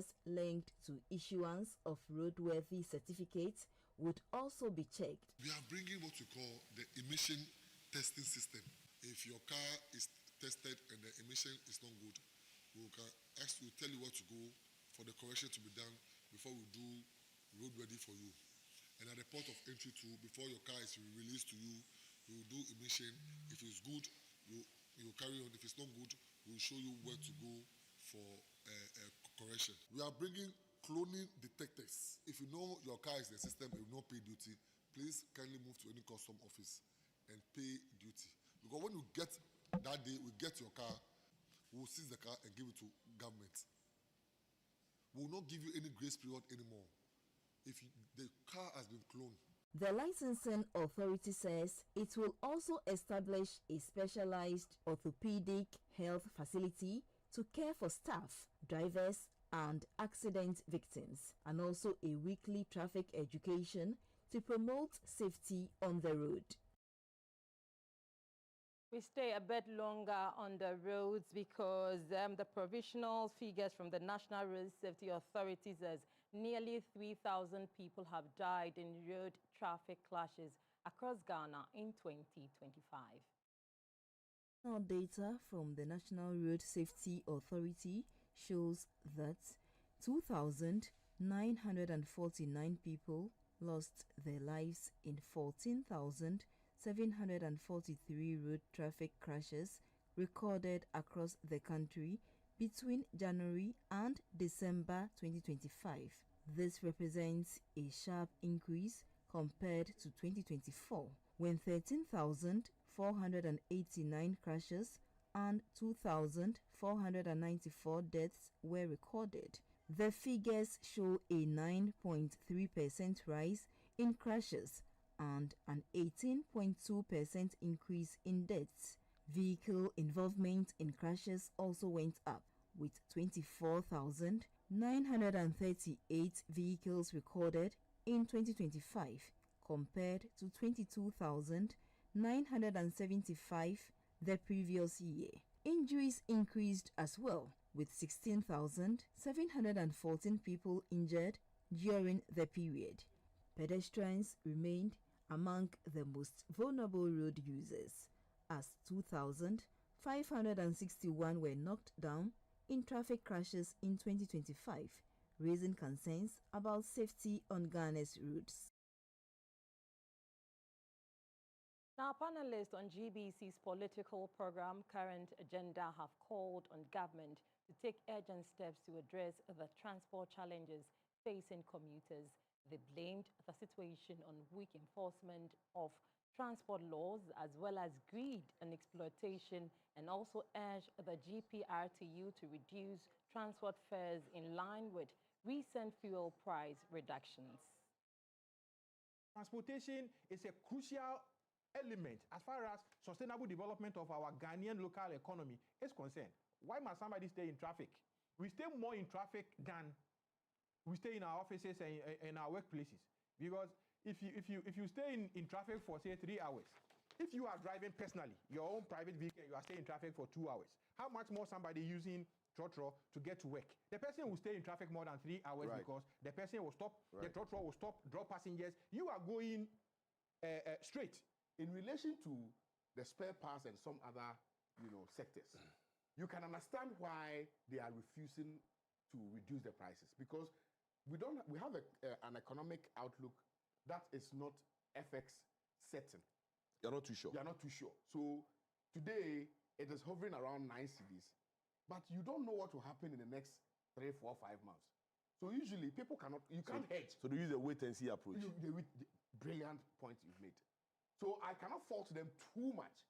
matters linked to issuance of roadworthy certificates would also be checked. We are bringing what we call the emission testing system. If your car is tested and the emission is not good, we can ask you, tell you what to go for the correction to be done before we do roadworthy for you. And at the port of entry too, before your car is released to you, we will do emission. If it's good, you carry on. If it's not good, we'll show you where to go for correction. We are bringing cloning detectors. If you know your car is in the system and you not pay duty, please kindly move to any custom office and pay duty. Because when you get that day, we get your car, we will seize the car and give it to government. We will not give you any grace period anymore if the car has been cloned. The licensing authority says it will also establish a specialized orthopedic health facility to care for staff, drivers, and accident victims, and also a weekly traffic education to promote safety on the road. We stay a bit longer on the roads because the provisional figures from the National Road Safety Authority says nearly 3,000 people have died in road traffic clashes across Ghana in 2025. Now, data from the National Road Safety Authority shows that 2,949 people lost their lives in 14,743 road traffic crashes recorded across the country between January and December 2025. This represents a sharp increase compared to 2024, when 13,489 crashes and 2,494 deaths were recorded. The figures show a 9.3% rise in crashes and an 18.2% increase in deaths. Vehicle involvement in crashes also went up, with 24,938 vehicles recorded in 2025 compared to 22,975 the previous year. Injuries increased as well, with 16,714 people injured during the period. Pedestrians remained among the most vulnerable road users, as 2,561 were knocked down in traffic crashes in 2025, raising concerns about safety on Ghana's roads. Now, panelists on GBC's political program, Current Agenda, have called on government to take urgent steps to address the transport challenges facing commuters. They blamed the situation on weak enforcement of transport laws as well as greed and exploitation, and also urged the GPRTU to reduce transport fares in line with recent fuel price reductions. Transportation is a crucial element as far as sustainable development of our Ghanaian local economy is concerned. Why must somebody stay in traffic? We stay more in traffic than we stay in our offices and in our workplaces. Because if you stay in traffic for say 3 hours, if you are driving personally, your own private vehicle, you are staying in traffic for 2 hours. How much more somebody using trotro to get to work? The person will stay in traffic more than 3 hours because the person will stop, the trotro will stop, drop passengers. You are going straight. In relation to the spare parts and some other, sectors, you can understand why they are refusing to reduce the prices, because we have an economic outlook that is not FX certain. You're not too sure. You're not too sure. So today it is hovering around 9 cedis, but you don't know what will happen in the next 3, 4, 5 months. So usually people can't hedge. So they use a wait and see approach. Brilliant point you've made. So I cannot fault them too much.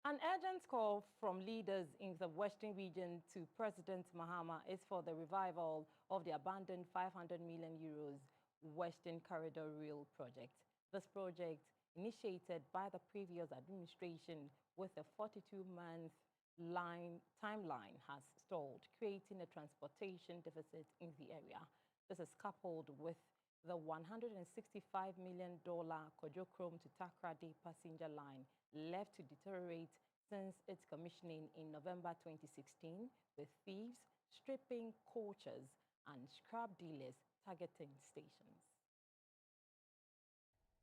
An urgent call from leaders in the Western region to President Mahama is for the revival of the abandoned 500 million euros Western Corridor Rail project. This project, initiated by the previous administration with a 42-month timeline, has stalled, creating a transportation deficit in the area. This is coupled with the $165 million Kojo Krom to Takoradi passenger line left to deteriorate since its commissioning in November 2016, with thieves stripping coaches and scrap dealers targeting stations.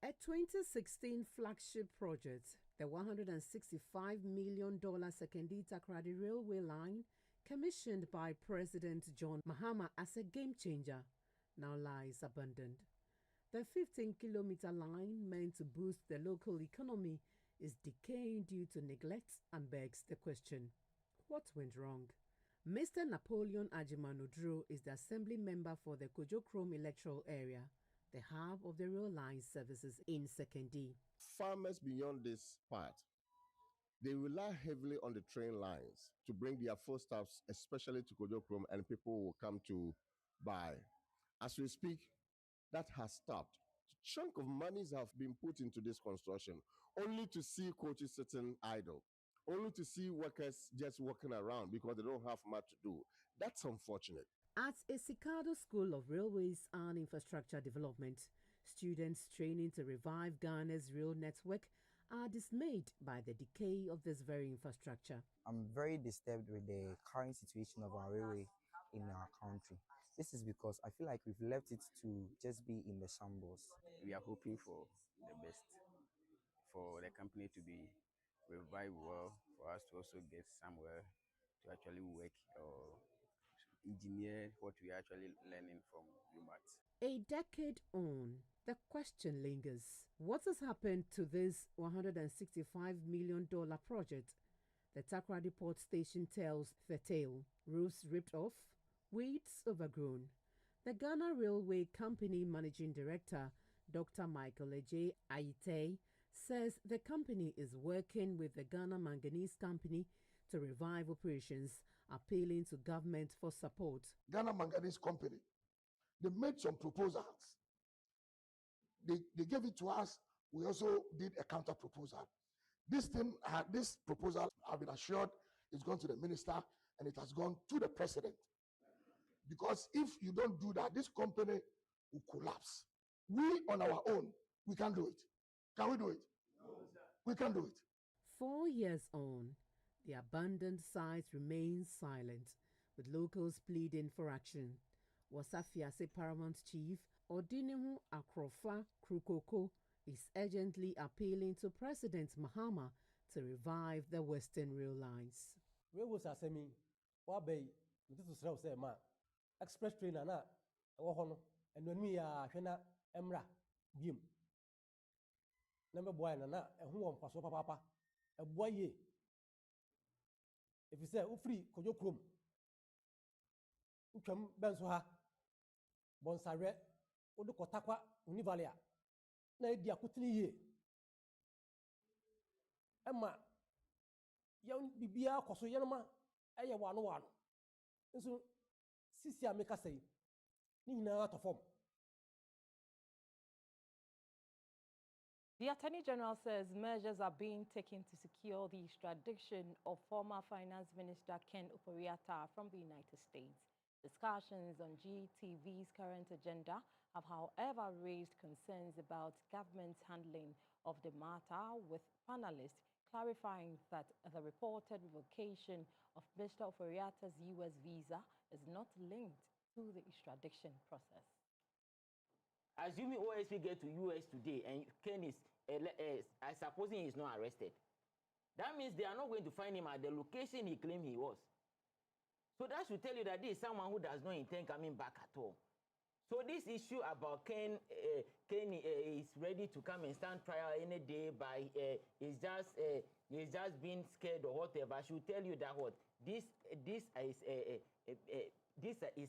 A 2016 flagship project, the $165 million Sekondi Takoradi Railway Line, commissioned by President John Mahama as a game changer, now lies abandoned. The 15-kilometer line, meant to boost the local economy, is decaying due to neglect and begs the question, what went wrong? Mr. Napoleon Ajimanudro is the assembly member for the Kojo Krom electoral area, the hub of the rail line services in Sekondi. Farmers beyond this part, they rely heavily on the train lines to bring their foodstuffs, especially to Kojo Krom, and people will come to buy. As we speak, that has stopped. A chunk of monies have been put into this construction, only to see coaches sitting idle, only to see workers just walking around because they don't have much to do. That's unfortunate. At Esikado School of Railways and Infrastructure Development, students training to revive Ghana's rail network are dismayed by the decay of this very infrastructure. I'm very disturbed with the current situation of our railway in our country. This is because I feel like we've left it to just be in the shambles. We are hoping for the best, for the company to be revived well, for us to also get somewhere to actually work or engineer what we are actually learning from UMAT. A decade on, the question lingers. What has happened to this $165 million project? The Takoradi Port Station tells the tale. Roofs ripped off, weeds overgrown. The Ghana Railway Company Managing Director, Dr. Michael Eje Aite, says the company is working with the Ghana Manganese Company to revive operations, appealing to government for support. Ghana Manganese Company, they made some proposals. They gave it to us. We also did a counter proposal. This proposal, I've been assured, is gone to the minister and it has gone to the president. Because if you don't do that, this company will collapse. We on our own, we can't do it. Can we do it? No, sir. We can't do it. 4 years on, the abandoned site remains silent, with locals pleading for action. Wasafiase Paramount Chief Odinihu Akrofa Krukoko is urgently appealing to President Mahama to revive the Western rail lines. Railways are saying, Wabay, this is Rao say, ma, express train and when we are Hena Emra, Bim. Number boy and who won't pass over papa, a boy ye. If you say, free, Kojo Krom, Ucham Bensoha, Bonsare, Odukotakwa, Univalia, Nadia Kutini ye. Emma, young Bibia, Koso Yanama, Aya 101. And so, Sisia make us say, Nina out of form. The Attorney General says measures are being taken to secure the extradition of former Finance Minister Ken Ofori-Atta from the United States. Discussions on GTV's current agenda have, however, raised concerns about government's handling of the matter, with panelists clarifying that the reported revocation of Mr. Ofori-Atta's U.S. visa is not linked to the extradition process. Assuming OSP get to US today and Ken is, supposing he is not arrested, that means they are not going to find him at the location he claimed he was. So that should tell you that this is someone who does not intend coming back at all. So this issue about Ken is ready to come and stand trial any day by he's just being scared or whatever, I should tell you that what this is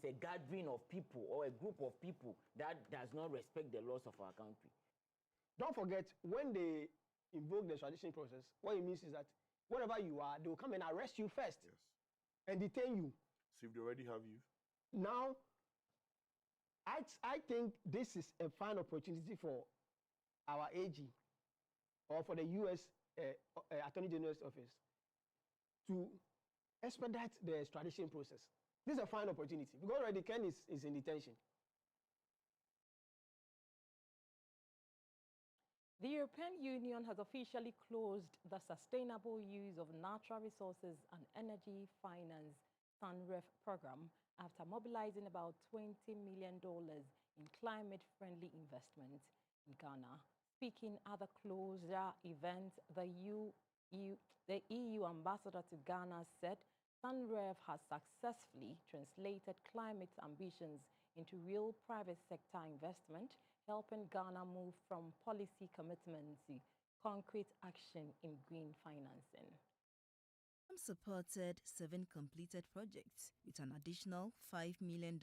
a gathering of people or a group of people that does not respect the laws of our country. Don't forget, when they invoke the extradition process, what it means is that wherever you are, they will come and arrest you first. Yes. And detain you. So if they already have you? Now, I think this is a fine opportunity for our AG or for the U.S. Attorney General's office to expedite the extradition process. This is a fine opportunity because already Ken is in detention. The European Union has officially closed the Sustainable Use of Natural Resources and Energy Finance SUNREF program after mobilizing about $20 million in climate-friendly investment in Ghana. Speaking at the closure event, the EU ambassador to Ghana said SUNREF has successfully translated climate ambitions into real private sector investment, helping Ghana move from policy commitment to concrete action in green financing. Supported 7 completed projects with an additional $5 million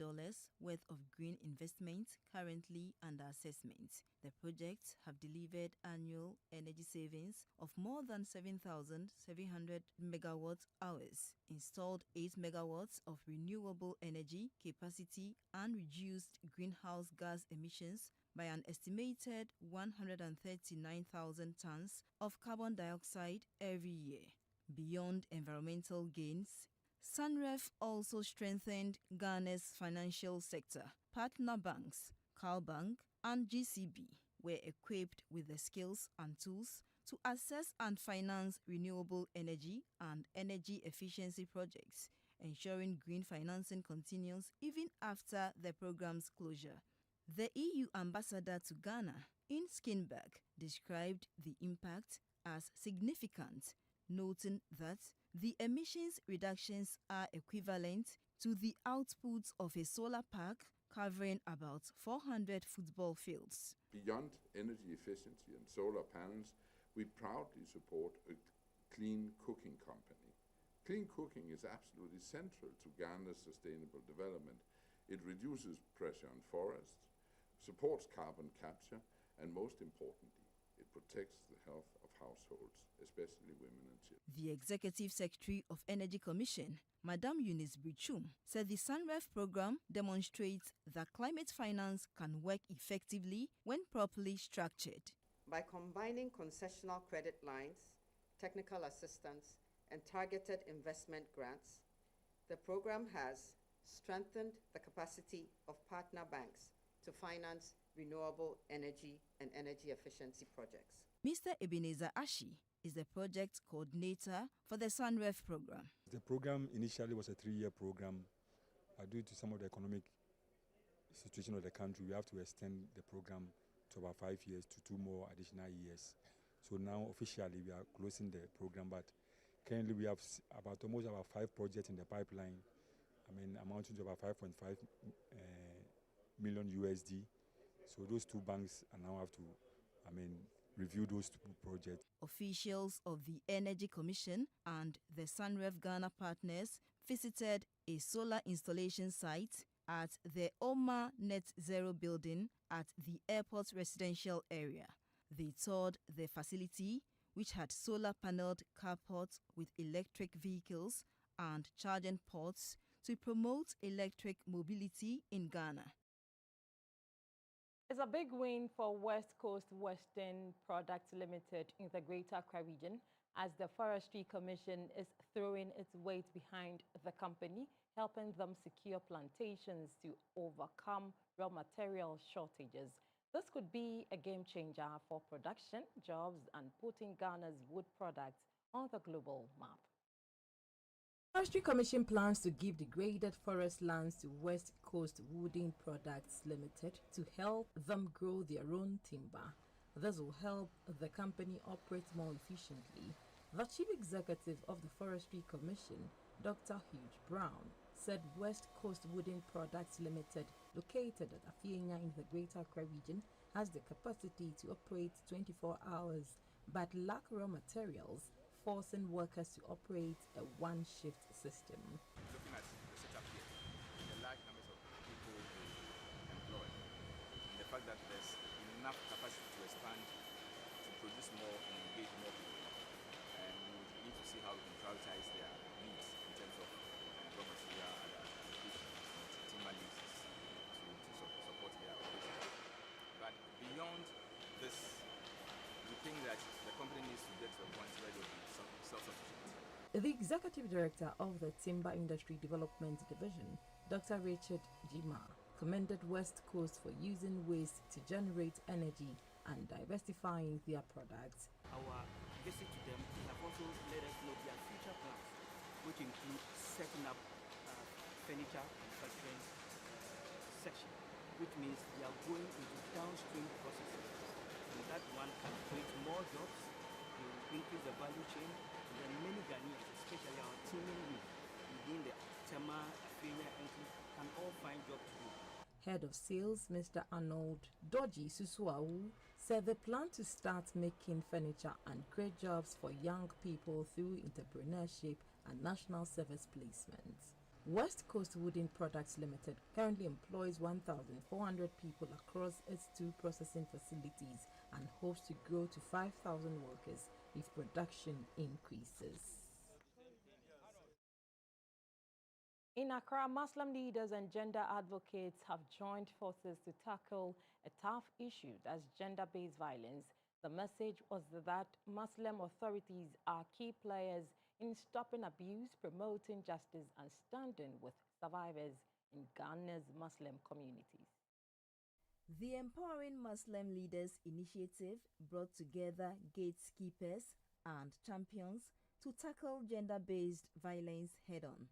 worth of green investment currently under assessment. The projects have delivered annual energy savings of more than 7,700 megawatt hours, installed 8 megawatts of renewable energy capacity, and reduced greenhouse gas emissions by an estimated 139,000 tons of carbon dioxide every year. Beyond environmental gains, SUNREF also strengthened Ghana's financial sector. Partner banks, CalBank and GCB, were equipped with the skills and tools to assess and finance renewable energy and energy efficiency projects, ensuring green financing continues even after the program's closure. The EU ambassador to Ghana, in Skinberg, described the impact as significant, noting that the emissions reductions are equivalent to the output of a solar park covering about 400 football fields. Beyond energy efficiency and solar panels, we proudly support a clean cooking company. Clean cooking is absolutely central to Ghana's sustainable development. It reduces pressure on forests, supports carbon capture, and most importantly, it protects the health of households, especially women and children. The Executive Secretary of Energy Commission, Madam Eunice Brichum, said the SUNREF program demonstrates that climate finance can work effectively when properly structured. By combining concessional credit lines, technical assistance, and targeted investment grants, the program has strengthened the capacity of partner banks to finance renewable energy and energy efficiency projects. Mr. Ebenezer Ashi is the project coordinator for the SUNREF program. The program initially was a 3-year program, but due to some of the economic situation of the country, we have to extend the program to about 5 years to 2 more additional years. So now officially we are closing the program, but currently we have almost 5 projects in the pipeline, amounting to about 5.5 million USD. So those 2 banks are now have to, review those 2 projects. Officials of the Energy Commission and the SUNREF Ghana partners visited a solar installation site at the Oma Net Zero building at the airport residential area. They toured the facility, which had solar paneled carports with electric vehicles and charging ports to promote electric mobility in Ghana. It's a big win for West Coast Western Products Limited in the Greater Accra region, as the Forestry Commission is throwing its weight behind the company, helping them secure plantations to overcome raw material shortages. This could be a game changer for production, jobs, and putting Ghana's wood products on the global map. Forestry Commission plans to give degraded forest lands to West Coast Wooden Products Limited to help them grow their own timber. This will help the company operate more efficiently. The Chief Executive of the Forestry Commission, Dr. Hugh Brown, said West Coast Wooden Products Limited, located at Afienya in the Greater Accra region, has the capacity to operate 24 hours but lack raw materials, forcing workers to operate a one-shift system. Looking at the setup here, the large numbers of people employed, and the fact that there's enough capacity to expand, to produce more and engage more people, and we need to see how we can prioritize their needs in terms of raw material and applications, timber leases to support their operations. But beyond this, we think that the company needs to get to a point where they'll be self-sufficient. The Executive Director of the Timber Industry Development Division, Dr. Richard Jima, commended West Coast for using waste to generate energy and diversifying their products. Our visit to them have also let us know their future plans, which include setting up furniture manufacturing section, which means they are going into downstream processes, and that one can create more jobs, to increase the value chain, and then many Ghanaians, especially our teeming youth within the Tema, Afenia entity, can all find jobs to do. Head of Sales, Mr. Arnold Doji Susuau, said they plan to start making furniture and create jobs for young people through entrepreneurship and national service placements. West Coast Wooden Products Limited currently employs 1,400 people across its 2 processing facilities and hopes to grow to 5,000 workers if production increases. In Accra, Muslim leaders and gender advocates have joined forces to tackle a tough issue as gender-based violence. The message was that Muslim authorities are key players in stopping abuse, promoting justice, and standing with survivors in Ghana's Muslim communities. The Empowering Muslim Leaders Initiative brought together gatekeepers and champions to tackle gender-based violence head-on.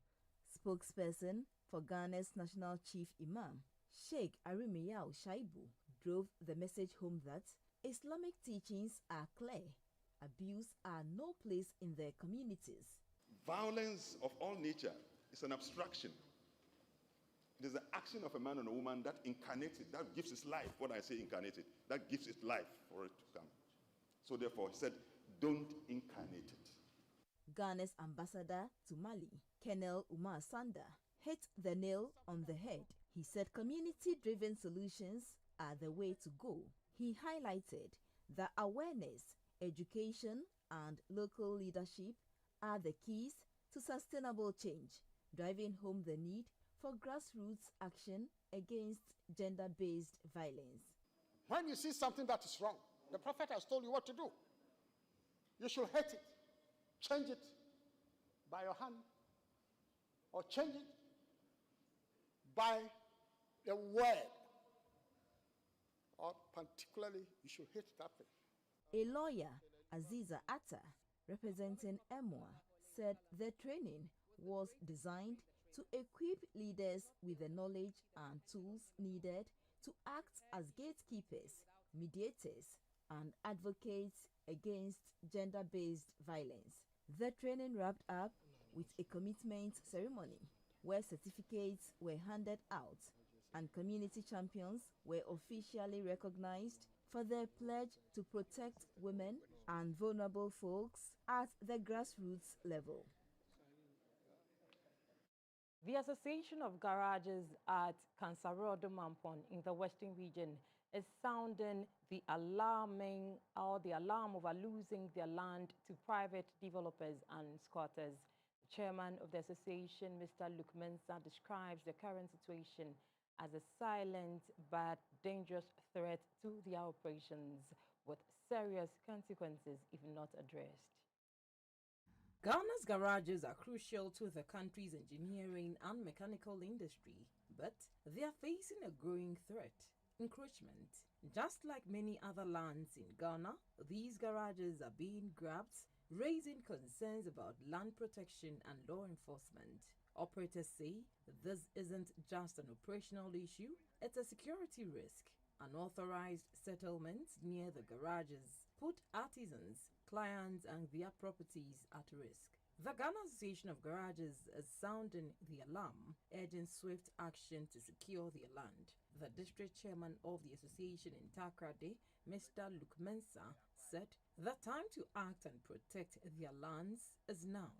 Spokesperson for Ghana's National Chief Imam, Sheikh Arimiyau Shaibu, drove the message home that Islamic teachings are clear. Abuse are no place in their communities. Violence of all nature is an abstraction. It is the action of a man and a woman that incarnates it, that gives its life. What I say incarnated, that gives it life for it to come. So therefore, he said, don't incarnate it. Ghana's ambassador to Mali, Colonel Umar Sanda, hit the nail on the head. He said community-driven solutions are the way to go. He highlighted that awareness, education, and local leadership are the keys to sustainable change, driving home the need for grassroots action against gender-based violence. When you see something that is wrong, the Prophet has told you what to do. You should hate it, change it by your hand, or change it by the word, or particularly you should hate that thing. A lawyer, Aziza Atta, representing EMWA, said the training was designed to equip leaders with the knowledge and tools needed to act as gatekeepers, mediators, and advocates against gender-based violence. The training wrapped up with a commitment ceremony where certificates were handed out and community champions were officially recognized for their pledge to protect women and vulnerable folks at the grassroots level. The Association of Garages at Kansarodo Mampon in the Western region is sounding the alarm of losing their land to private developers and squatters. The chairman of the association, Mr. Luke Mensah, describes the current situation as a silent but dangerous threat to their operations with serious consequences if not addressed. Ghana's garages are crucial to the country's engineering and mechanical industry, but they are facing a growing threat: encroachment. Just like many other lands in Ghana, these garages are being grabbed, raising concerns about land protection and law enforcement. Operators say this isn't just an operational issue, it's a security risk. Unauthorized settlements near the garages put artisans, clients, and their properties at risk. The Ghana Association of Garages is sounding the alarm, urging swift action to secure their land. The district chairman of the association in Takrady, Mr. Luke Mensah, said the time to act and protect their lands is now.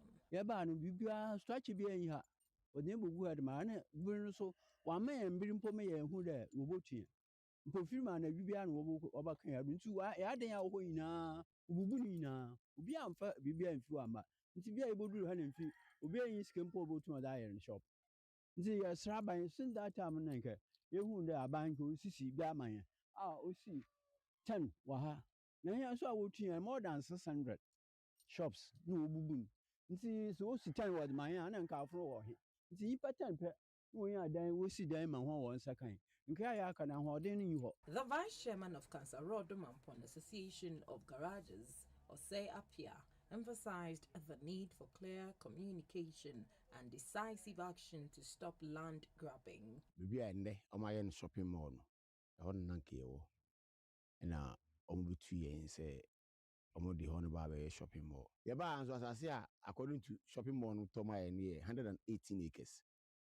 Mpofirima na bibia na wobaka ya ntu ya den ya wo nyina obubu nyina obi amfa bibia mfi amba nti bia iboduru ha na mfi obi ayin skempo obotu ma da iron shop nti ya sraban sin that time na nke yehu nda aban ko sisi bia man osi 10 wa ha na ya so a wotu ya more than 600 shops na obubu nti so wosi tan wɔ man a na nka aforo wɔ he nti yipa tan pɛ na wɔyɛ adan wosi dan ma ho wɔn nsa kan nka yɛ aka na ahoɔden no yi hɔ. The Vice Chairman of Kansaro Mampon Association of Garages, Osei Apia, emphasized the need for clear communication and decisive action to stop land grabbing. Bibi a ndɛ ɔmayɛ no shopping mall no ɛhɔ no nanka yɛwɔ ɛna ɔmobetu yɛn sɛ ɔmode hɔ no baa bɛyɛ shopping mall. Yɛbaa nso asase a according to shopping mall no tɔma yɛ no yɛ 118 acres.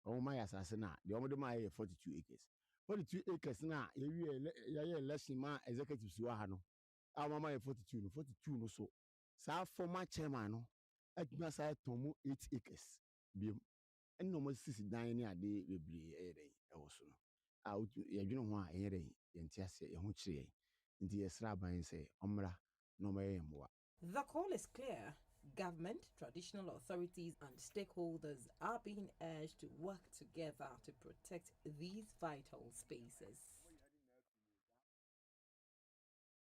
Ɔmoma yɛ asase no a deɛ ɔmode ma yɛ 42 acres. 42 acres na yɛyɛ election ma executives wɔ ha no a ɔmama yɛ 42 no 42 no so saa former chairman no atumi asa tɔn mu 8 acres biem ɛnna ɔmo sisi dan ne ade bebree ɛyɛ dɛ ɛwɔ so no a yɛdwene ho a ɛyɛ dɛ yɛnte ase yɛho kyerɛ yɛn nti yɛsrɛ aban sɛ ɔmmra na ɔmɛyɛ yɛn mmoa. The call is clear. Government, traditional authorities, and stakeholders are being urged to work together to protect these vital spaces.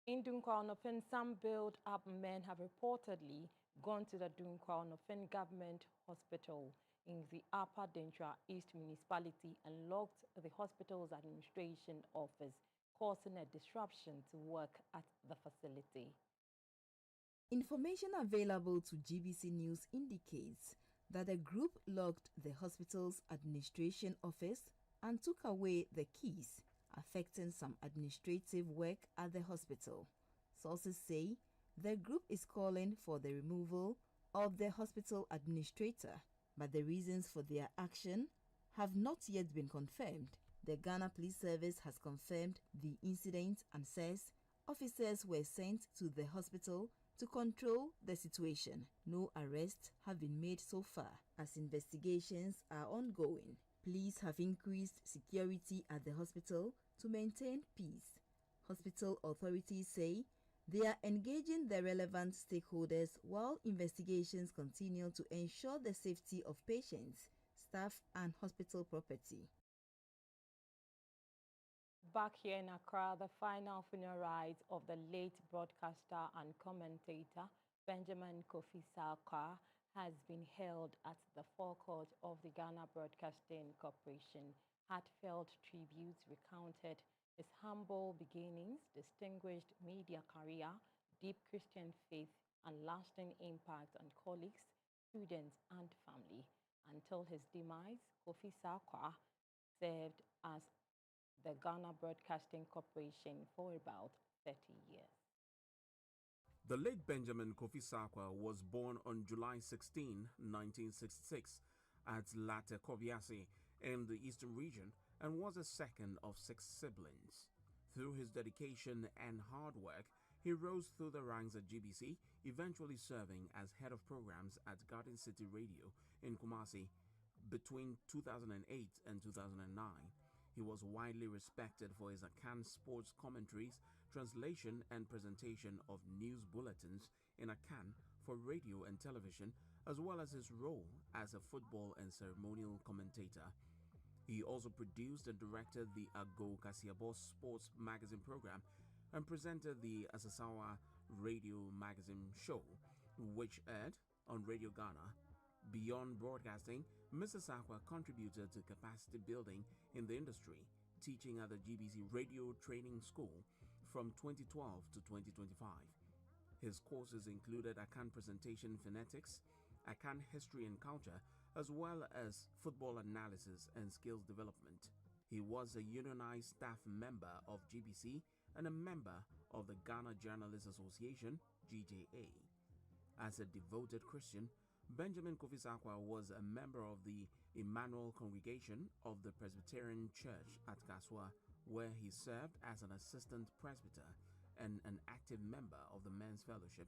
In Dunkwa-Onofin, some built-up men have reportedly gone to the Dunkwa-Onofin Government Hospital in the Upper Dentra East Municipality and locked the hospital's administration office, causing a disruption to work at the facility. Information available to GBC News indicates that the group locked the hospital's administration office and took away the keys, affecting some administrative work at the hospital. Sources say the group is calling for the removal of the hospital administrator, but the reasons for their action have not yet been confirmed. The Ghana Police Service has confirmed the incident and says officers were sent to the hospital to control the situation. No arrests have been made so far as investigations are ongoing. Police have increased security at the hospital to maintain peace. Hospital authorities say they are engaging the relevant stakeholders while investigations continue to ensure the safety of patients, staff, and hospital property. Back here in Accra, the final funeral rites of the late broadcaster and commentator Benjamin Kofi Sarkar has been held at the forecourt of the Ghana Broadcasting Corporation. Heartfelt tributes recounted his humble beginnings, distinguished media career, deep Christian faith, and lasting impact on colleagues, students, and family. Until his demise, Kofi Sarkar served as the Ghana Broadcasting Corporation for about 30 years. The late Benjamin Kofi Sarkar was born on July 16, 1966 at Latte Kobiase in the Eastern Region and was the second of 6 siblings. Through his dedication and hard work, he rose through the ranks at GBC, eventually serving as head of programs at Garden City Radio in Kumasi between 2008 and 2009. He was widely respected for his Akan sports commentaries, translation and presentation of news bulletins in Akan for radio and television, as well as his role as a football and ceremonial commentator. He also produced and directed the Ago Kasiabo sports magazine program and presented the Asasawa radio magazine show, which aired on Radio Ghana. Beyond broadcasting, Mr. Sarkar contributed to capacity building in the industry, teaching at the GBC Radio Training School from 2012 to 2025. His courses included Akan Presentation Phonetics, Akan History and Culture, as well as football analysis and skills development. He was a unionized staff member of GBC and a member of the Ghana Journalists Association, GJA. As a devoted Christian, Benjamin Kofi Sarkar was a member of the Emmanuel Congregation of the Presbyterian Church at Kaswa, where he served as an assistant presbyter and an active member of the Men's Fellowship.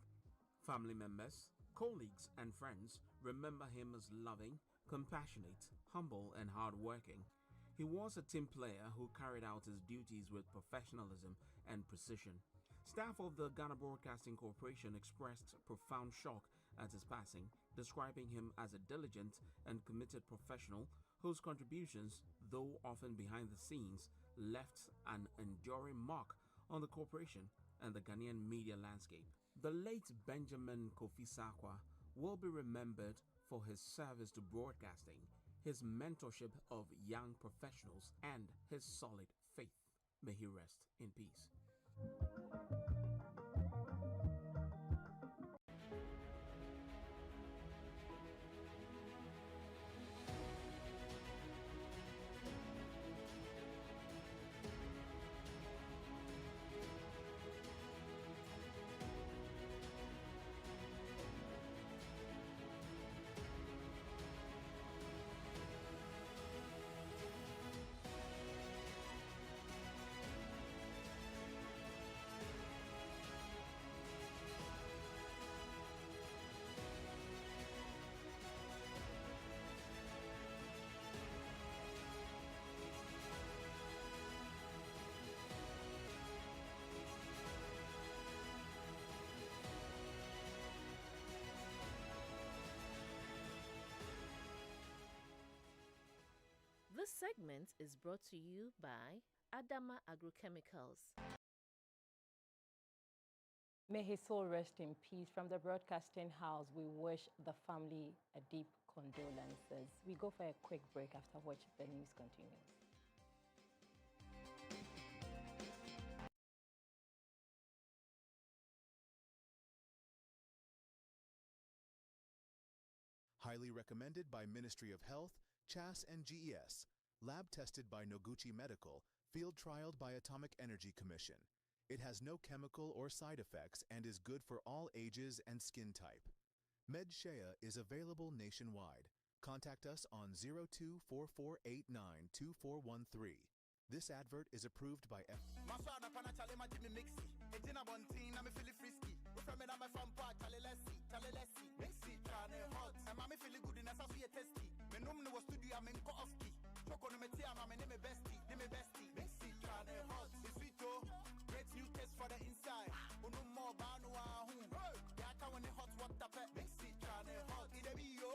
Family members, colleagues, and friends remember him as loving, compassionate, humble, and hardworking. He was a team player who carried out his duties with professionalism and precision. Staff of the Ghana Broadcasting Corporation expressed profound shock at his passing, describing him as a diligent and committed professional whose contributions, though often behind the scenes, left an enduring mark on the corporation and the Ghanaian media landscape. The late Benjamin Kofi Sarkar will be remembered for his service to broadcasting, his mentorship of young professionals, and his solid faith. May he rest in peace. This segment is brought to you by Adama Agrochemicals. May his soul rest in peace. From the broadcasting house, we wish the family a deep condolences. We go for a quick break, after which the news continues. Highly recommended by Ministry of Health, CHAS and GES. Lab tested by Noguchi Medical, field trialed by Atomic Energy Commission. It has no chemical or side effects and is good for all ages and skin type. MedShea is available nationwide. Contact us on 0244892413. This advert is approved by Great new taste for the inside. Unu more banu ahu. Ya ka woni hot water pe. Mixi chane hot. Ide biyo.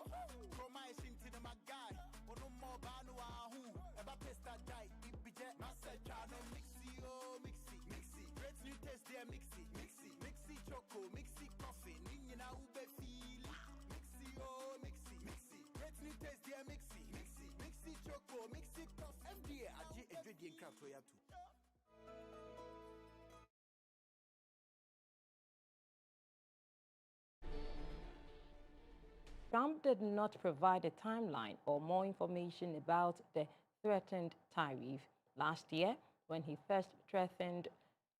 Promise into the magai. Unu more banu ahu. Eba pesta dai. Ibije. Mase chane mixi oh mixi. Mixi. Great new taste there mixi. Mixi. Mixi choco. Mixi coffee. Ninyi na ube feel. Mixi oh mixi. Mixi. Great new taste there mixi. Mixi. Mixi choco. Mixi coffee. FDA aji edwedi enkrato ya tu. Trump did not provide a timeline or more information about the threatened tariff. Last year, when he first threatened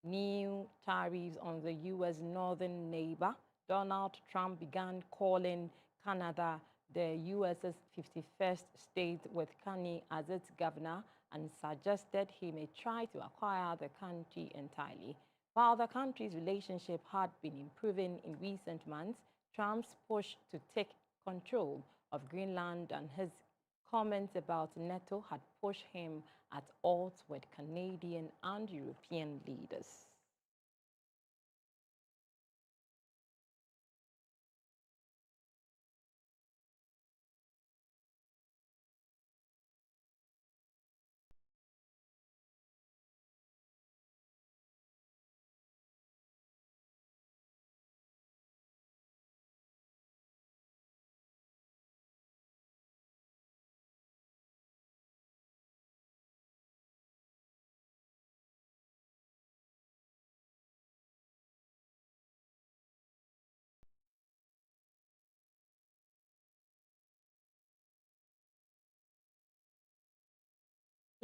new tariffs on the U.S. northern neighbor, Donald Trump began calling Canada the U.S.'s 51st state with Kanye as its governor and suggested he may try to acquire the country entirely. While the country's relationship had been improving in recent months, Trump's push to take control of Greenland and his comments about NATO had pushed him at odds with Canadian and European leaders.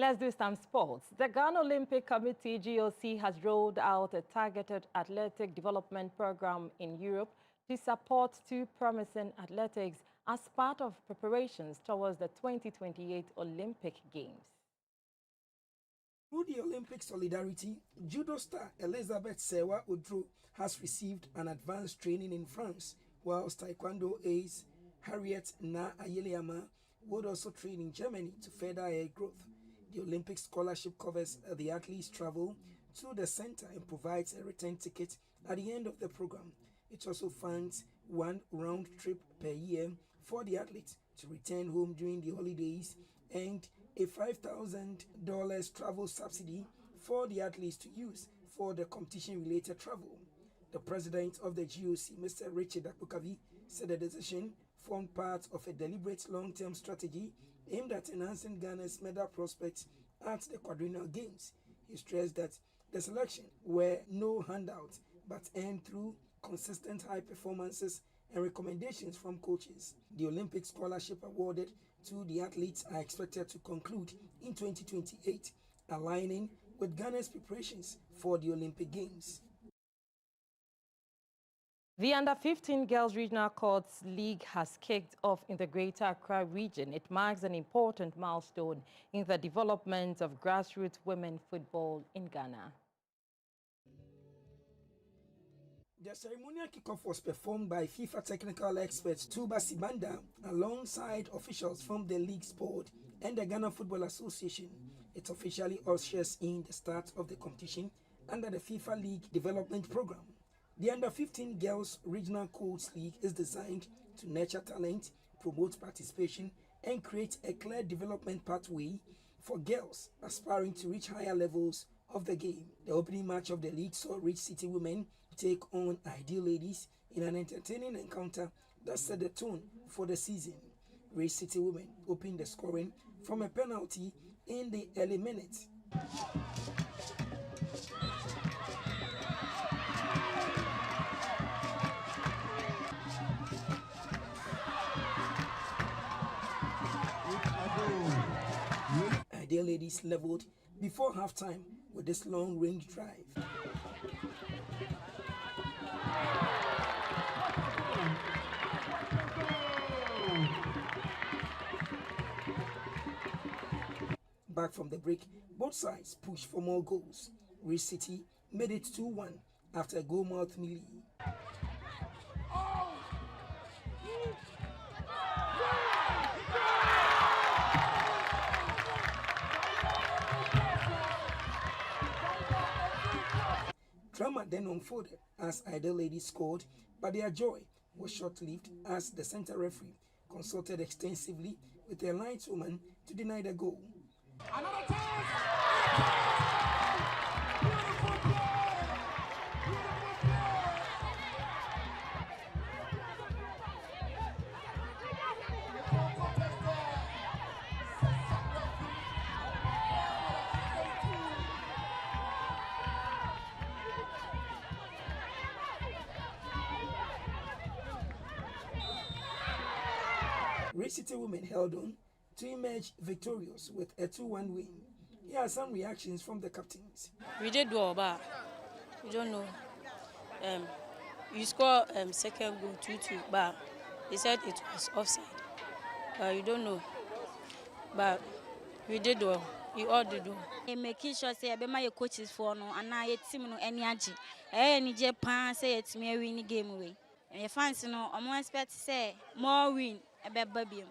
Let's do some sports. The Ghana Olympic Committee, GOC, has rolled out a targeted athletic development program in Europe to support two promising athletics as part of preparations towards the 2028 Olympic Games. Through the Olympic solidarity, judo star Elizabeth Sewa Udru has received an advanced training in France, whilst taekwondo ace Harriet Na Ayeliama would also train in Germany to further her growth. The Olympic scholarship covers the athletes' travel to the center and provides a return ticket at the end of the program. It also funds one round trip per year for the athletes to return home during the holidays and a $5,000 travel subsidy for the athletes to use for the competition-related travel. The president of the GOC, Mr. Richard Akbukavi, said the decision formed part of a deliberate long-term strategy aimed at enhancing Ghana's medal prospects at the quadrennial games. He stressed that the selection were no handout, but earned through consistent high performances and recommendations from coaches. The Olympic scholarship awarded to the athletes are expected to conclude in 2028, aligning with Ghana's preparations for the Olympic Games. The Under-15 Girls Regional Courts League has kicked off in the Greater Accra region. It marks an important milestone in the development of grassroots women football in Ghana. The ceremonial kickoff was performed by FIFA technical experts Tuba Sibanda alongside officials from the league's board and the Ghana Football Association. It officially ushers in the start of the competition under the FIFA League Development Program. The Under-15 Girls Regional Courts League is designed to nurture talent, promote participation, and create a clear development pathway for girls aspiring to reach higher levels of the game. The opening match of the league saw Rich City Women take on Ideal Ladies in an entertaining encounter that set the tone for the season. Rich City Women opened the scoring from a penalty in the early minutes. Ideal Ladies leveled before halftime with this long-range drive. Back from the break, both sides pushed for more goals. Rich City made it 2-1 after a goal-mouth melee. Drama then unfolded as Ideal Ladies scored, but their joy was short-lived as the center referee consulted extensively with the lineswoman to deny the goal. Another chance! Rich City Women held on to emerge victorious with a 2-1 win. Here are some reactions from the captains. We did well, but we don't know. You score second goal 2-2, but they said it was offside. You don't know. But we did well. We all did well. Making sure say my coaches for no and now your team no any agi. Any Japan say it's me win game away. And your fans no I'm expect to say more win a baby.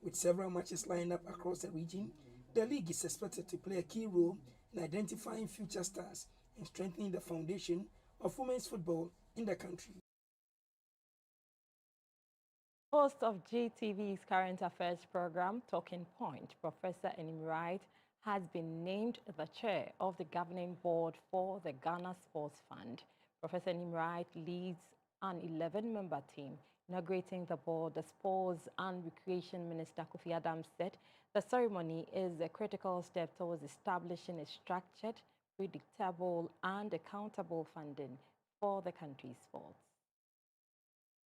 With several matches lined up across the region, the league is expected to play a key role in identifying future stars and strengthening the foundation of women's football in the country. Host of GTV's Current Affairs program, Talking Point, Professor Enim Wright, has been named the chair of the governing board for the Ghana Sports Fund. Professor Enim Wright leads an 11-member team. Inaugurating the board, the Sports and Recreation Minister Kofi Adams said the ceremony is a critical step towards establishing a structured, predictable and accountable funding for the country's sports.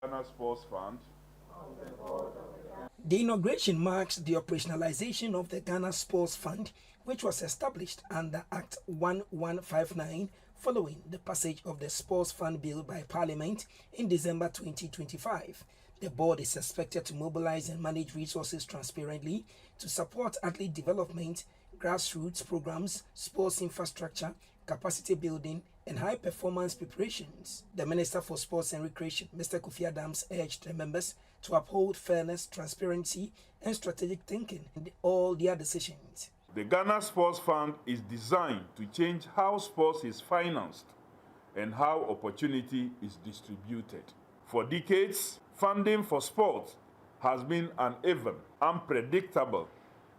Ghana Sports Fund. The inauguration marks the operationalization of the Ghana Sports Fund, which was established under Act 1159 following the passage of the Sports Fund Bill by Parliament in December 2025. The board is expected to mobilize and manage resources transparently to support athlete development, grassroots programs, sports infrastructure, capacity building, and high-performance preparations. The Minister for Sports and Recreation, Mr. Kofi Adams, urged the members to uphold fairness, transparency, and strategic thinking in all their decisions. The Ghana Sports Fund is designed to change how sports is financed and how opportunity is distributed. For decades, funding for sports has been uneven, unpredictable,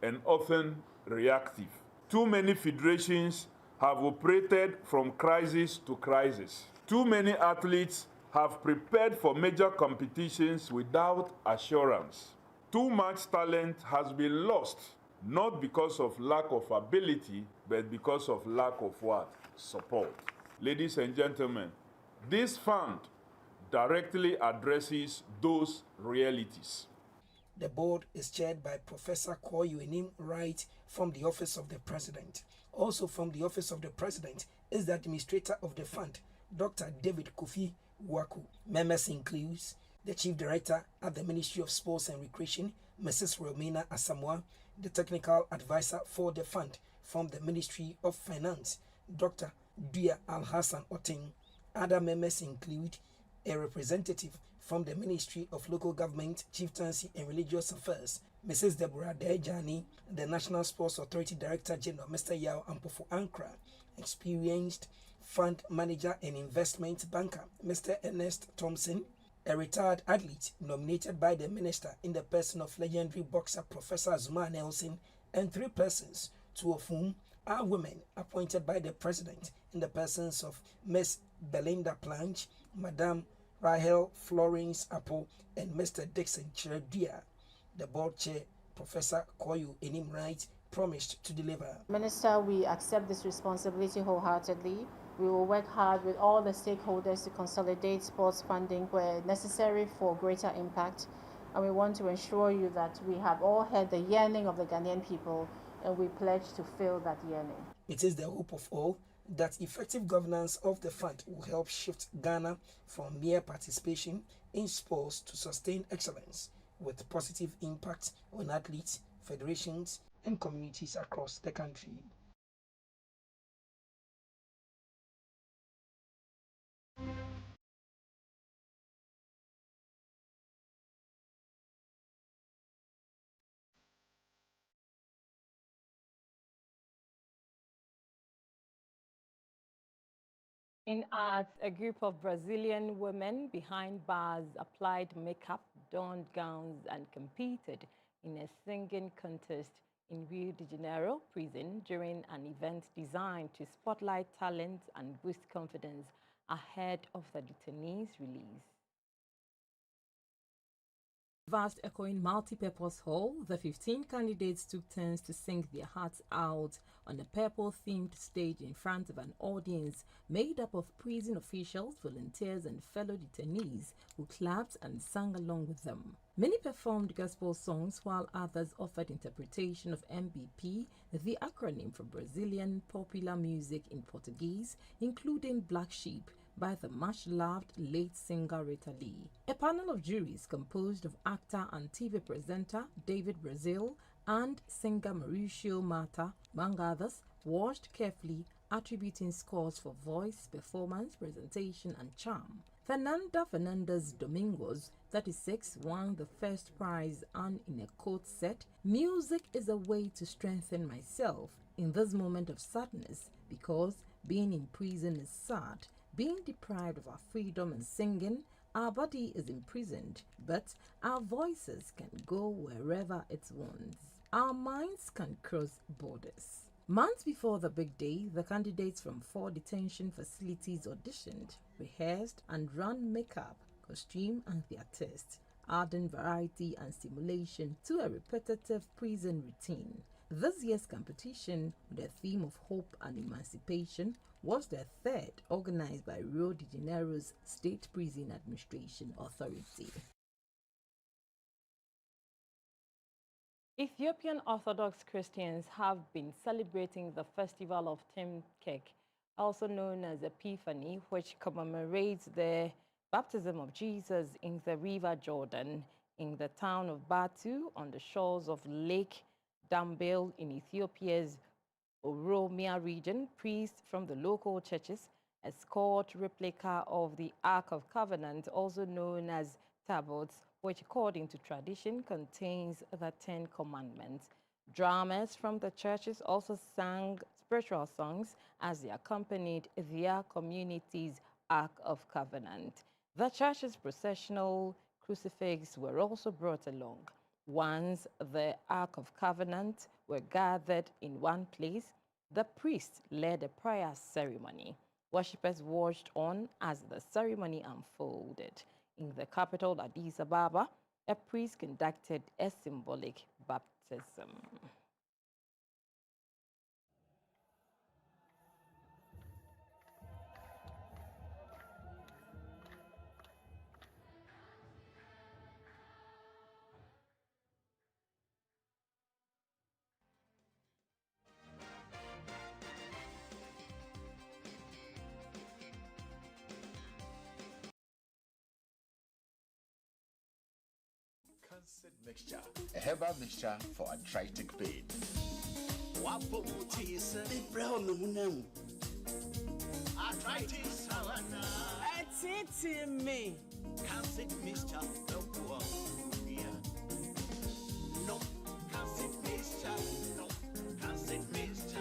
and often reactive. Too many federations have operated from crisis to crisis. Too many athletes have prepared for major competitions without assurance. Too much talent has been lost, not because of lack of ability, but because of lack of what? Support. Ladies and gentlemen, this fund directly addresses those realities. The board is chaired by Professor Koyu Enim Wright from the Office of the President. Also from the Office of the President is the Administrator of the Fund, Dr. David Kofi Waku. Members includes the Chief Director at the Ministry of Sports and Recreation, Mrs. Romina Asamoah, the Technical Advisor for the Fund from the Ministry of Finance, Dr. Duya Al-Hassan Oting. Other members include a representative from the Ministry of Local Government, Chieftaincy and Religious Affairs, Mrs. Deborah Dejani, the National Sports Authority Director General, Mr. Yao Ampofu Ankra, experienced fund manager and investment banker, Mr. Ernest Thompson, a retired athlete nominated by the minister in the person of legendary boxer Professor Zuma Nelson, and 3 persons, 2 of whom are women appointed by the president in the persons of Ms. Belinda Planch, Madame Rahel Florence Apple, and Mr. Dixon Chiredia. The board chair, Professor Koyu Enim Wright, promised to deliver. Minister, we accept this responsibility wholeheartedly. We will work hard with all the stakeholders to consolidate sports funding where necessary for greater impact. And we want to ensure you that we have all heard the yearning of the Ghanaian people, and we pledge to fill that yearning. It is the hope of all that effective governance of the fund will help shift Ghana from mere participation in sports to sustained excellence with positive impact on athletes, federations, and communities across the country. In arts, a group of Brazilian women behind bars applied makeup, donned gowns, and competed in a singing contest in Rio de Janeiro prison during an event designed to spotlight talent and boost confidence ahead of the detainees' release. Vast echoing multi-purpose hall, the 15 candidates took turns to sing their hearts out on a purple-themed stage in front of an audience made up of prison officials, volunteers, and fellow detainees who clapped and sang along with them. Many performed gospel songs while others offered interpretation of MBP, the acronym for Brazilian popular music in Portuguese, including Black Sheep, by the much-loved late singer Rita Lee. A panel of juries composed of actor and TV presenter David Brazil and singer Mauricio Mata, among others, watched carefully, attributing scores for voice, performance, presentation, and charm. Fernanda Fernandez Domingos, 36, won the first prize, and in a quote said, "Music is a way to strengthen myself in this moment of sadness, because being in prison is sad. Being deprived of our freedom and singing, our body is imprisoned, but our voices can go wherever it wants. Our minds can cross borders." Months before the big day, the candidates from 4 detention facilities auditioned, rehearsed, and ran makeup, costume, and their test, adding variety and stimulation to a repetitive prison routine. This year's competition, with the theme of hope and emancipation, was the 3rd organized by Rio de Janeiro's State Prison Administration Authority. Ethiopian Orthodox Christians have been celebrating the festival of Timkek, also known as Epiphany, which commemorates the baptism of Jesus in the River Jordan in the town of Batu on the shores of Lake Dambil in Ethiopia's Oromia region. Priests from the local churches escort replica of the Ark of Covenant, also known as tabots, which according to tradition contains the 10 Commandments. Drummers from the churches also sang spiritual songs as they accompanied their community's Ark of Covenant. The church's processional crucifix were also brought along. Once the Ark of Covenant were gathered in one place, the priest led a prayer ceremony. Worshippers watched on as the ceremony unfolded. In the capital, Addis Ababa, a priest conducted a symbolic baptism. Cancid mixture, a herbal mixture for arthritic pain. Arthritis, It's me. Cancid mixture, no poor. No, cancid mixture, no, cancid mixture.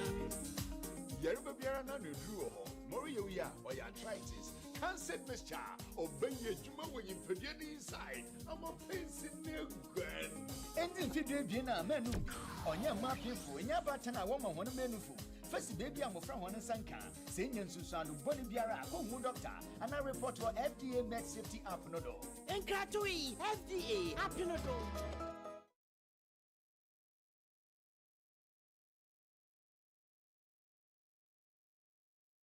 Yeruba Biara na Nudruo, Moria, or arthritis. Cancid mixture, obey your Juma when you put it inside. I'm a face in the gun. And in Fidrina, menu. On your market for your button, a woman, one menu. First, baby, I'm from one Sanka, saying in Susan, Bonnie Biara, home doctor, and I report to FDA Med Safety App Nodo. And Katui, FDA, Apinodo.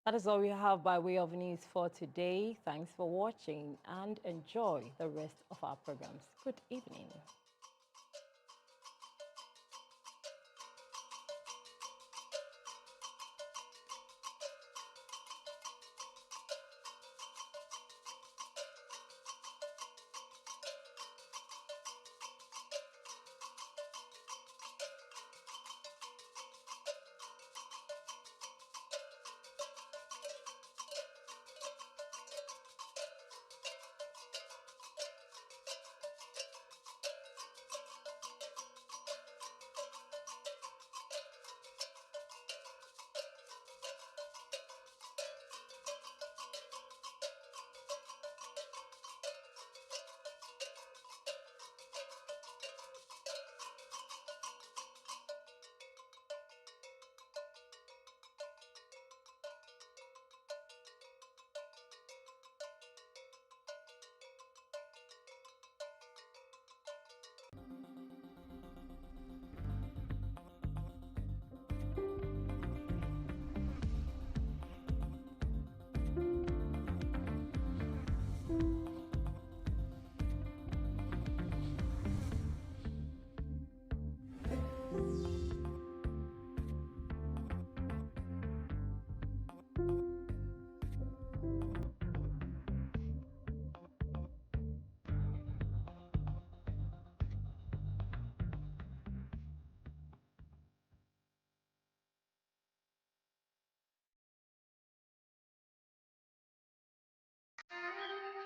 That is all we have by way of news for today. Thanks for watching and enjoy the rest of our programs. Good evening.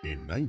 In 19